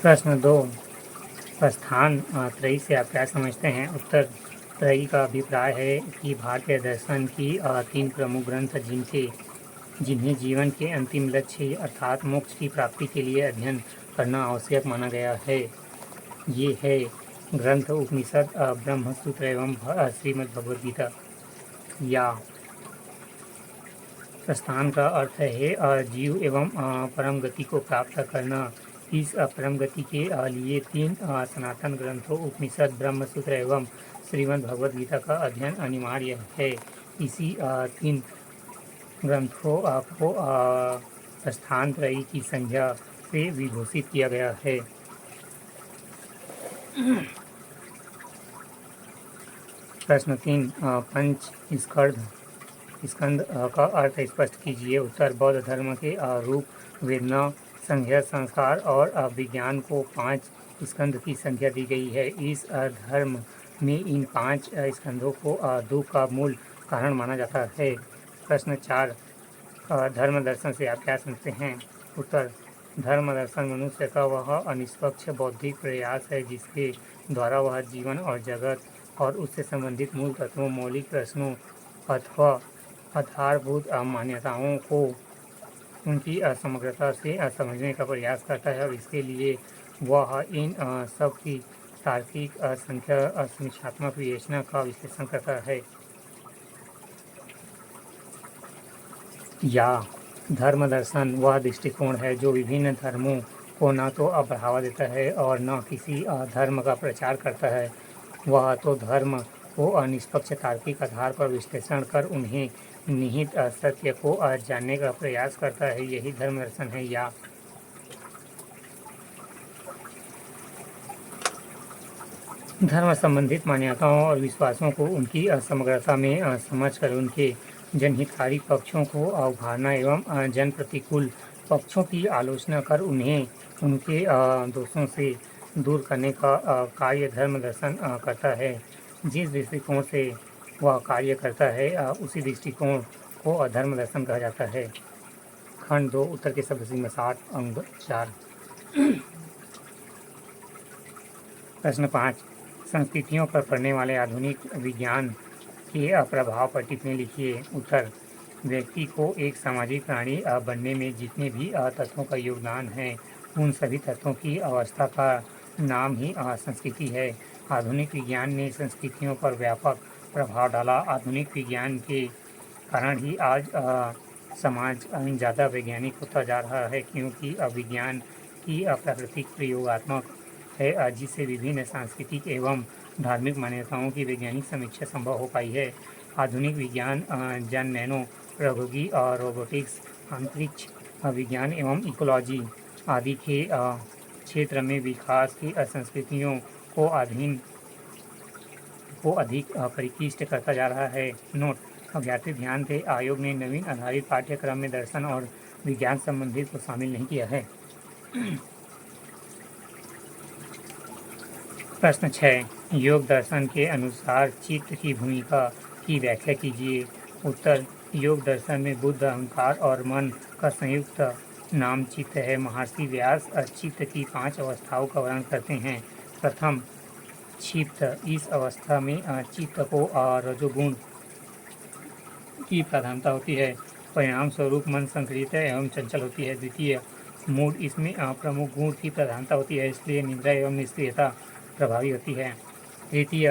प्रश्न 2, प्रस्थान त्रयी से आप क्या समझते हैं? उत्तर, त्रयी का अभिप्राय है कि भारतीय दर्शन की 3 प्रमुख ग्रंथ जिन्हें जीवन के अंतिम लक्ष्य अर्थात मोक्ष की प्राप्ति के लिए अध्ययन करना आवश्यक माना गया है। ये है ग्रंथ उपनिषद, ब्रह्मसूत्र एवं श्रीमद् भगवद गीता। या प्रस्थान का अर्थ है जीव एवं परम गति को प्राप्त करना। इस परम गति के लिए 3 सनातन ग्रंथों उपनिषद, ब्रह्मसूत्र एवं श्रीमद् भगवद गीता का अध्ययन अनिवार्य है। इसी 3 ग्रंथों को प्रस्थान त्रयी की संज्ञा से विभूषित किया गया है। प्रश्न 3, पंच स्कंद का अर्थ स्पष्ट कीजिए। उत्तर, बौद्ध धर्म के रूप, वेदना, संज्ञा, संस्कार और विज्ञान को 5 स्कंद की संख्या दी गई है। इस धर्म में इन 5 स्कंदों को दुख का मूल कारण माना जाता है। प्रश्न 4, धर्म दर्शन से आप क्या समझते हैं? उत्तर, धर्म दर्शन मनुष्य का वह अनिष्पक्ष बौद्धिक प्रयास है जिसके द्वारा वह जीवन और जगत और उससे संबंधित मूल तत्वों, मौलिक प्रश्नों अथवा आधारभूत मान्यताओं को उनकी समग्रता से समझने का प्रयास करता है और इसके लिए वह इन सब की तार्किक, संख्या, समीक्षात्मक विवेचना का विश्लेषण करता है। या धर्म दर्शन वह दृष्टिकोण है जो विभिन्न धर्मों को न तो बढ़ावा देता है और न किसी धर्म का प्रचार करता है। वह तो धर्म को निष्पक्ष तार्किक आधार पर विश्लेषण कर उन्हें निहित सत्य को जानने का प्रयास करता है। यही धर्म दर्शन है। या धर्म संबंधित मान्यताओं और विश्वासों को उनकी समग्रता में समझकर उनके जनहितकारी पक्षों को उभारना एवं जन प्रतिकूल पक्षों की आलोचना कर उन्हें उनके दोषों से दूर करने का कार्य धर्म दर्शन करता है। जिस दृष्टिकोण से वह कार्य करता है उसी दृष्टिकोण को धर्म दर्शन कहा जाता है। खंड 2, उत्तर के शब्द सीमा 60, अंक 4। प्रश्न 5, संस्कृतियों पर पड़ने वाले आधुनिक विज्ञान के प्रभाव पर टिप्पणी लिखिए। उत्तर, व्यक्ति को एक सामाजिक प्राणी बनने में जितने भी तत्वों का योगदान है उन सभी तत्वों की अवस्था का नाम ही संस्कृति है। आधुनिक विज्ञान ने संस्कृतियों पर व्यापक प्रभाव डाला। आधुनिक विज्ञान के कारण ही आज समाज ज़्यादा वैज्ञानिक होता जा रहा है क्योंकि विज्ञान की प्राकृतिक प्रयोगात्मक है जिससे विभिन्न सांस्कृतिक एवं धार्मिक मान्यताओं की वैज्ञानिक समीक्षा संभव हो पाई है। आधुनिक विज्ञान जन नैनो प्रौद्योगिकी और रोबोटिक्स, अंतरिक्ष विज्ञान एवं इकोलॉजी आदि के क्षेत्र में विकास की संस्कृतियों को अधिक परिष्कृत करता जा रहा है। नोट, अभ्यर्थी ध्यान दें, आयोग ने नवीन आधारित पाठ्यक्रम में दर्शन और विज्ञान संबंधित को शामिल नहीं किया है। प्रश्न 6, योग दर्शन के अनुसार चित्त की भूमिका की व्याख्या कीजिए। उत्तर, योग दर्शन में बुद्ध, अहंकार और मन का संयुक्त नाम चित्त है। महर्षि व्यास चित्त की 5 अवस्थाओं का वर्णन करते हैं। प्रथम, क्षिप्त। इस अवस्था में चित्त को रजोगुण की प्रधानता होती है, परिणाम स्वरूप मन संक्रिय एवं चंचल होती है। द्वितीय, मूड। इसमें प्रमुख गुण की प्रधानता होती है, इसलिए निद्रा एवं निष्क्रियता प्रभावी होती है। तृतीय,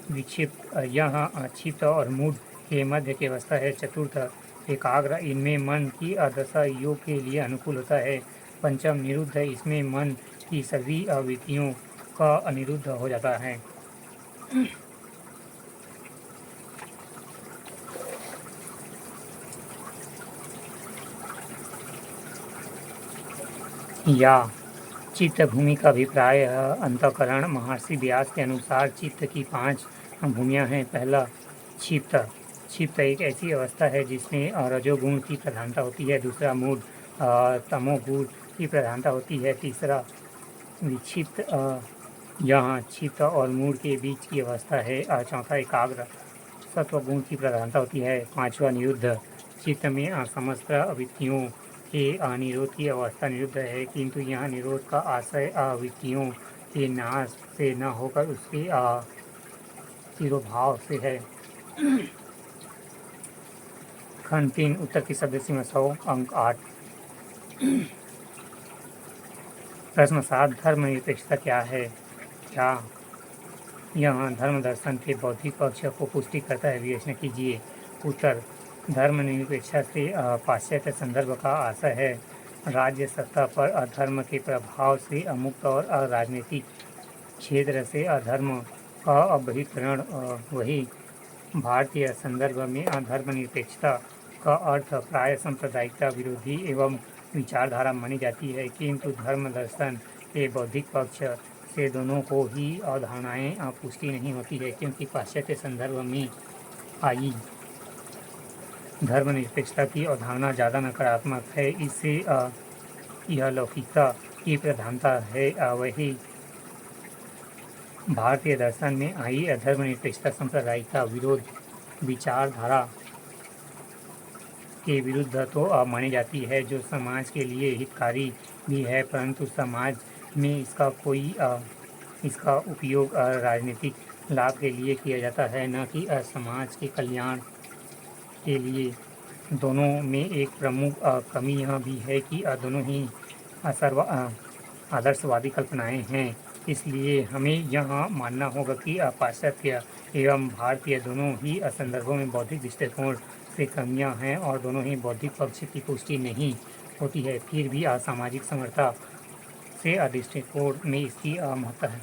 विक्षिप्त। यह क्षिप्त और मूड के मध्य की अवस्था है। चतुर्थ, एकाग्र। इनमें मन की दशा योग के लिए अनुकूल होता है। पंचम, निरुद्ध। इसमें मन की सभी वृत्तियों का अनिरुद्ध हो जाता है। या चित्त भूमि का अभिप्राय अंतःकरण। महर्षि व्यास के अनुसार चित्त की 5 भूमियाँ हैं। पहला, क्षिप्त। क्षिप्त एक ऐसी अवस्था है जिसमें रजोगुण की प्रधानता होती है। दूसरा, मूड। तमोगुण की प्रधानता होती है। तीसरा, विक्षिप्त। यहाँ क्षिप्त और मूड के बीच की अवस्था है। चौथा, एकाग्र। सत्वगुण की प्रधानता होती है। पांचवा, निरुद्ध। चित्त में समस्त वृत्तियों के निरोध की अवस्था निरुद्ध है, किंतु यह निरोध का आशय वृत्तियों के नाश से न होकर उसके तिरोभाव से है। खंड 3 उत्तर की शब्द सीमा 100 अंक 8। प्रश्न 7 धर्मनिरपेक्षता क्या है? क्या यह धर्म दर्शन के बौद्धिक पक्ष को पुष्टि करता है? विवेचना कीजिए। उत्तर धर्मनिरपेक्षता से पाश्चात्य संदर्भ का आशय है राज्य सत्ता पर अधर्म के प्रभाव से अमुक्त और राजनीतिक क्षेत्र से अधर्म का बहिष्करण। वही भारतीय संदर्भ में धर्मनिरपेक्षता का अर्थ प्राय सांप्रदायिकता विरोधी एवं विचारधारा मानी जाती है, किंतु धर्म दर्शन के बौद्धिक पक्ष से दोनों को ही अवधारणाएं पुष्टि नहीं होती है, क्योंकि पाश्चात्य संदर्भ में आई धर्मनिरपेक्षता की अवधारणा ज़्यादा नकारात्मक है। इससे यह लौकिकता की प्रधानता है। वही भारतीय दर्शन में आई धर्मनिरपेक्षता सांप्रदायिकता विरोध विचारधारा के विरुद्ध तो मानी जाती है, जो समाज के लिए हितकारी भी है, परंतु समाज में इसका उपयोग राजनीतिक लाभ के लिए किया जाता है, न कि समाज के कल्याण के लिए। दोनों में एक प्रमुख कमी यह भी है कि दोनों ही आदर्शवादी कल्पनाएं हैं। इसलिए हमें यह मानना होगा कि पाश्चात्य एवं भारतीय दोनों ही संदर्भों में बौद्धिक दृष्टिकोण से कमियां हैं और दोनों ही बौद्धिक पक्ष की पुष्टि नहीं होती है। फिर भी सामाजिक समर्था से दृष्टिकोण में इसकी महत्ता है।